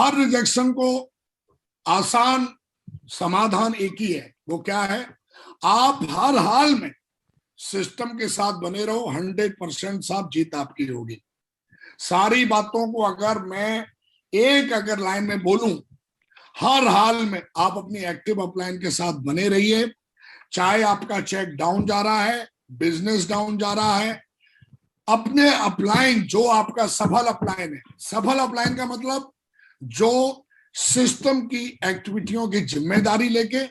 हर rejection को आसान समाधान एक ही है, वो क्या है? आप हर हाल में सिस्टम के साथ बने रहो, 100% साथ जीत आपकी होगी। सारी बातों को अगर मैं अगर लाइन में बोलूं, हर हाल में आप अपनी एक्टिव अपलाइन के साथ बने रहिए। चाहे आपका चेक डाउन जा रहा है, बिजनेस डाउन जा रहा है, अपने अपलाइन जो आपका सफल अपलाइन है, सफल अपलाइन का मतलब जो सिस्टम की एक्टिविटियों की जिम्मेदारी लेके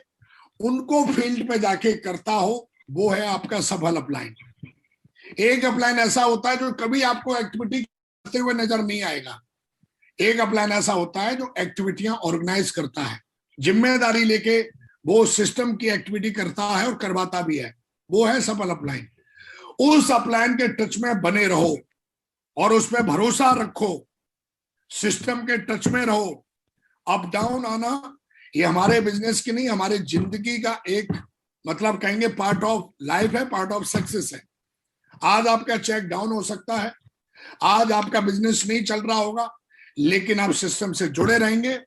उनको फील्ड पे जाके करता हो, वो है आपका सफल अपलाइन। एक अपलाइन ऐसा होता है जो कभी आपको एक्टिविटी करते हुए नजर नहीं आएगा। एक अपलाइन ऐसा होता है जो एक्टिविटियां ऑर्गेनाइज करता है, जिम्मेदारी लेके वो सिस्टम की एक्टिविटी करता है और करवाता भी है, वो है सफल अपलाइन। उस अपलाइन के टच में बने रहो और उस पर भरोसा रखो, सिस्टम के टच में रहो। अप डाउन आना ये हमारे बिजनेस की नहीं, हमारे जिंदगी का एक मतलब कहेंगे पार्ट ऑफ लाइफ है, पार्ट ऑफ सक्सेस है। आज आपका चेक डाउन हो सकता है, आज आपका बिजनेस नहीं चल रहा होगा, लेकिन आप सिस्टम से जुड़े रहेंगे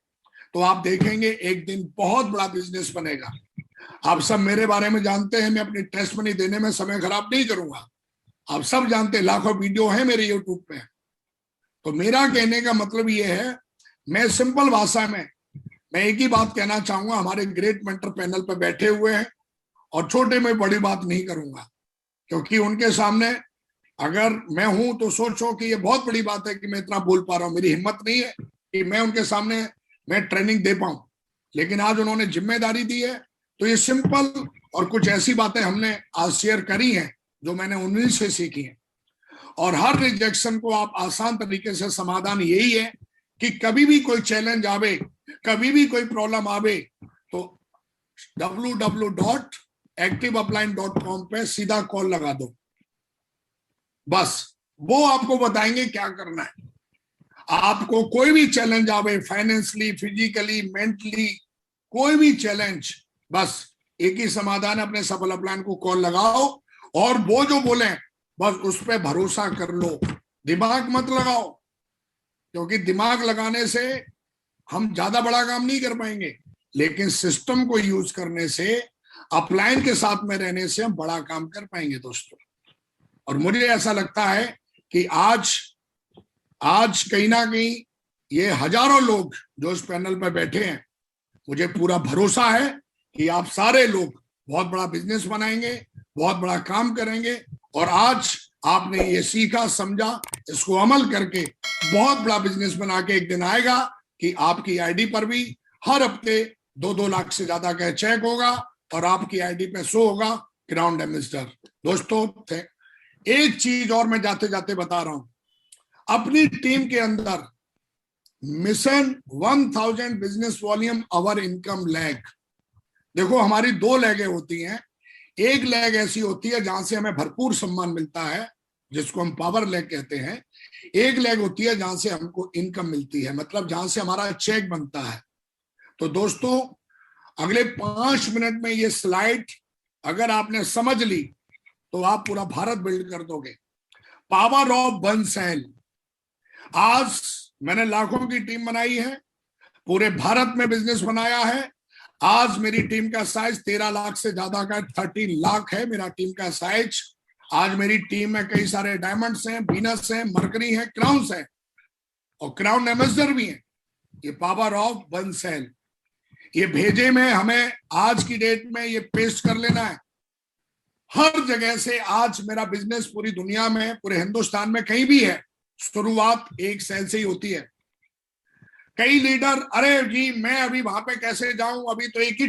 तो आप देखेंगे एक दिन बहुत बड़ा बिजनेस बनेगा। आप सब मेरे बारे में जानते हैं, मैं अपनी टेस्ट मनी देने में समय खराब नहीं करूंगा। आप सब जानते हैं, लाखों वीडियो है मेरे यूट्यूब पे। तो मेरा कहने का मतलब ये है, मैं सिंपल भाषा में मैं एक ही बात कहना चाहूंगा। हमारे ग्रेट मेंटर पैनल पे बैठे हुए हैं और छोटे में बड़ी बात नहीं करूंगा, क्योंकि उनके सामने अगर मैं हूं तो सोचो कि ये बहुत बड़ी बात है कि मैं इतना बोल पा रहा हूं। मेरी हिम्मत नहीं है कि मैं उनके सामने मैं ट्रेनिंग दे पाऊं, लेकिन आज उन्होंने जिम्मेदारी दी है तो ये सिंपल और कुछ ऐसी बातें हमने आज शेयर करी हैं जो मैंने उन्हीं से सीखी है। और हर रिजेक्शन को आप आसान तरीके से समाधान यही है कि कभी भी कोई चैलेंज आवे, कभी भी कोई प्रॉब्लम आवे तो www.activeupline.com पे सीधा कॉल लगा दो, बस वो आपको बताएंगे क्या करना है। आपको कोई भी चैलेंज आवे, फाइनेंशियली, फिजिकली, मेंटली, कोई भी चैलेंज, बस एक ही समाधान है, अपने सफल अपलाइन को कॉल लगाओ और वो जो बोले बस उस पर भरोसा कर लो, दिमाग मत लगाओ, क्योंकि दिमाग लगाने से हम ज्यादा बड़ा काम नहीं कर पाएंगे, लेकिन सिस्टम को यूज करने से, अपलाइन के साथ में रहने से हम बड़ा काम कर पाएंगे दोस्तों। और मुझे ऐसा लगता है कि आज कहीं ना कहीं ये हजारों लोग जो इस पैनल पर बैठे हैं, मुझे पूरा भरोसा है कि आप सारे लोग बहुत बड़ा बिजनेस बनाएंगे, बहुत बड़ा काम करेंगे। और आज आपने ये सीखा, समझा, इसको अमल करके बहुत बड़ा बिजनेस बना के एक दिन आएगा कि आपकी आईडी पर भी हर हफ्ते 2-2 लाख से ज्यादा का चेक होगा और आपकी आईडी पे शो होगा ग्राउंड एम्बेसडर। दोस्तों एक चीज और मैं जाते जाते बता रहा हूं, अपनी टीम के अंदर मिशन 1000 बिजनेस वॉल्यूम अवर इनकम लैग। देखो हमारी 2 लैगें होती हैं। एक लैग ऐसी होती है जहां से हमें भरपूर सम्मान मिलता है, जिसको हम पावर लैग कहते हैं। एक लैग होती है जहां से हमको इनकम मिलती है, मतलब जहां से हमारा चेक बनता है। तो दोस्तों अगले 5 मिनट में ये स्लाइड अगर आपने समझ ली तो आप पूरा भारत बिल्ड कर दोगे। Power of one cell. आज मैंने लाखों की टीम बनाई है, पूरे भारत में बिजनेस बनाया है। आज मेरी टीम का साइज 13 लाख से ज्यादा का 30 लाख है मेरा टीम का साइज। आज मेरी टीम में कई सारे डायमंड्स हैं, वीनस हैं, मरकरी हैं, क्राउन्स हैं और क्राउन एम्बेसडर भी हैं। ये पावर ऑफ वन सेल, ये भेजे में हमें आज की डेट में ये पेस्ट कर लेना है। हर जगह से आज मेरा बिजनेस पूरी दुनिया में, पूरे हिंदुस्तान में कहीं भी है, शुरुआत एक सेल से ही होती है। कई लीडर, अरे जी मैं अभी वहां पे कैसे जाऊं, अभी तो एक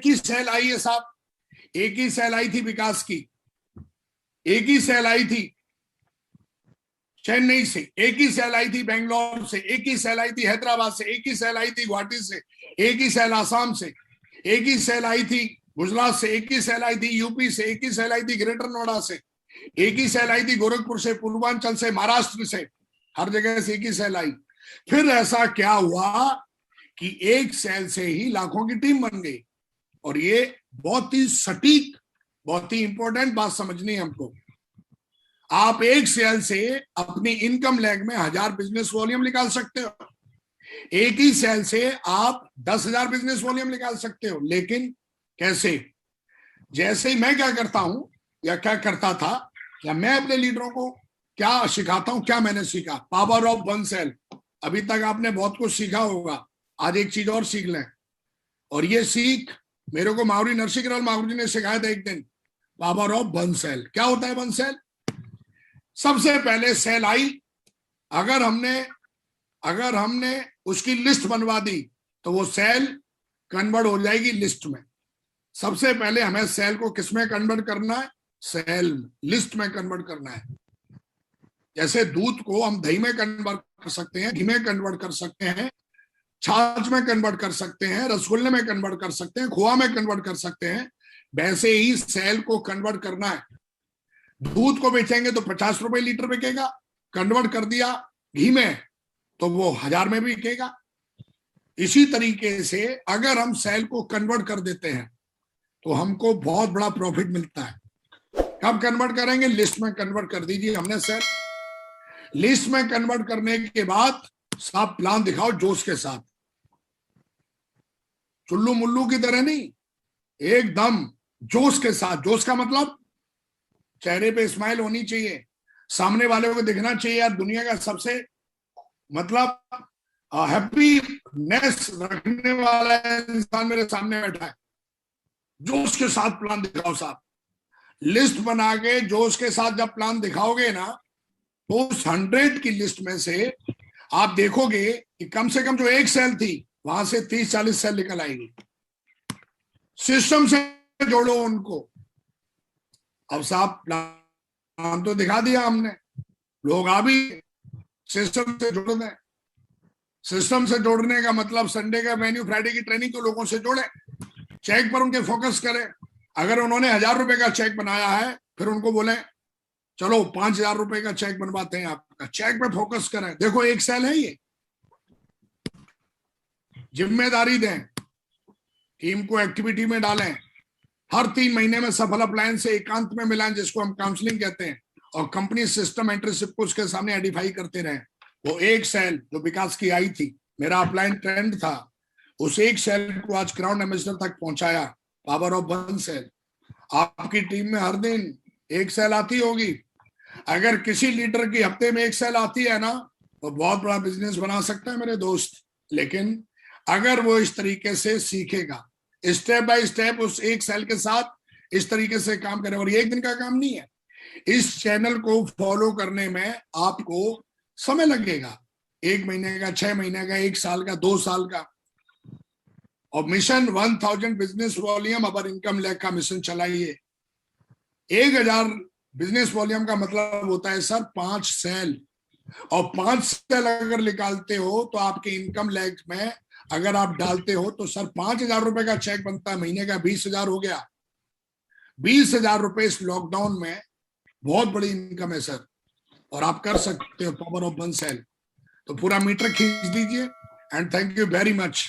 ही सेल आई है साहब, एक ही सेल आई थी विकास की, एक ही सेल आई थी चेन्नई से, एक ही सेल आई थी बेंगलोर से, एक ही सेल आई थी हैदराबाद से, एक ही सेल आई थी गुवाहाटी से, एक ही सेल आसाम से, एक ही सेल आई थी गुजरात से, एक ही सेल आई थी यूपी से, एक ही सेल आई थी ग्रेटर नोएडा से, एक ही सेल आई थी गोरखपुर से, पूर्वांचल से, महाराष्ट्र से, हर जगह से एक ही सेल आई। फिर ऐसा क्या हुआ कि एक सेल से ही लाखों की टीम बन गई। और ये बहुत ही सटीक, बहुत ही इंपॉर्टेंट बात समझनी है हमको। आप एक सेल से अपनी इनकम लैग में 1000 बिजनेस वॉल्यूम निकाल सकते हो। एक ही सेल से आप 10,000 बिजनेस वॉल्यूम निकाल सकते हो। लेकिन कैसे? जैसे ही मैं क्या करता हूं या क्या करता था, या मैं अपने लीडरों को क्या सिखाता हूं, क्या मैंने सीखा, पावर ऑफ वन सेल। अभी तक आपने बहुत कुछ सीखा होगा, आज एक चीज और सीख लें। और ये सीख मेरे को मावरी नरसिंह मावरी जी ने सिखाया था एक दिन, पावर ऑफ वन सेल। क्या होता है वन सेल? सबसे पहले सेल आई, अगर हमने उसकी लिस्ट बनवा दी तो वो सेल कन्वर्ट हो जाएगी लिस्ट में। सबसे पहले हमें सेल को किस में कन्वर्ट करना है? सेल लिस्ट में कन्वर्ट करना है। जैसे दूध को हम दही में कन्वर्ट कर सकते हैं, घी में कन्वर्ट कर सकते हैं, छाछ में कन्वर्ट कर सकते हैं, रसगुल्ले में कन्वर्ट कर सकते हैं, खोआ में कन्वर्ट कर सकते हैं, वैसे ही सेल को कन्वर्ट करना है। दूध को बेचेंगे तो 50 रुपए लीटर बिकेगा, कन्वर्ट कर दिया घी में तो वो 1000 में भी बिकेगा। इसी तरीके से अगर हम सेल को कन्वर्ट कर देते हैं तो हमको बहुत बड़ा प्रॉफिट मिलता है। कब कन्वर्ट करेंगे? लिस्ट में कन्वर्ट कर दीजिए हमने सेल। लिस्ट में कन्वर्ट करने के बाद साफ प्लान दिखाओ जोश के साथ, चुल्लू मुल्लू की तरह नहीं, एकदम जोश के साथ। जोश का मतलब चेहरे पे स्माइल होनी चाहिए, सामने वाले को दिखना चाहिए यार दुनिया का सबसे मतलब हैप्पीनेस रखने वाला इंसान मेरे सामने बैठा है। जोश के साथ प्लान दिखाओ साहब। लिस्ट बना के जोश के साथ जब प्लान दिखाओगे ना, तो उस 100 की लिस्ट में से आप देखोगे कि कम से कम जो एक सेल थी वहां से 30-40 सेल निकल आएगी। सिस्टम से जोड़ो उनको। अब साहब प्लान तो दिखा दिया हमने, लोग आ भी सिस्टम से जोड़ दें। सिस्टम से जोड़ने का मतलब संडे का मेन्यू, फ्राइडे की ट्रेनिंग तो लोगों से जोड़े, चेक पर उनके फोकस करें। अगर उन्होंने 1000 रुपए का चेक बनाया है, फिर उनको बोले चलो 5000 रुपए का चेक बनवाते हैं आपका, चेक पे फोकस करें। देखो एक सेल है ये, जिम्मेदारी दें, टीम को एक्टिविटी में डालें, हर 3 महीने में सफल अप्लायंस से एकांत में मिलाएं, जिसको हम काउंसलिंग कहते हैं, और कंपनी सिस्टम एंटरशिप को उसके सामने आइडेंटिफाई करते रहें। वो एक सेल जो विकास की आई थी, मेरा अपलाइन ट्रेंड था, उस एक सेल को आज क्राउन एम्बेसडर तक पहुंचाया। Power of one cell. आपकी टीम में हर दिन एक सेल आती होगी। अगर किसी लीडर की हफ्ते में एक सेल आती है ना, तो बहुत बड़ा बिजनेस बना सकता है मेरे दोस्त। लेकिन अगर वो इस तरीके से सीखेगा, स्टेप बाय स्टेप उस एक सेल के साथ इस तरीके से काम करे, और ये एक दिन का काम नहीं है, इस चैनल को फॉलो करने में आपको समय लगेगा, 1 महीने का, 6 महीने का, 1 साल का, 2 साल का। और मिशन 1000 बिजनेस वॉल्यूम अवर इनकम लेग का मिशन चलाइए। 1000 बिजनेस वॉल्यूम का मतलब होता है सर 5 सेल, और 5 सेल अगर निकालते हो तो आपके इनकम लेग में अगर आप डालते हो तो सर 5000 रुपए का चेक बनता है, महीने का 20,000 हो गया। 20,000 रुपए इस लॉकडाउन में बहुत बड़ी इनकम है सर, और आप कर सकते हो पावर ऑफ वन सेल। तो पूरा मीटर खींच दीजिए, and thank you very much.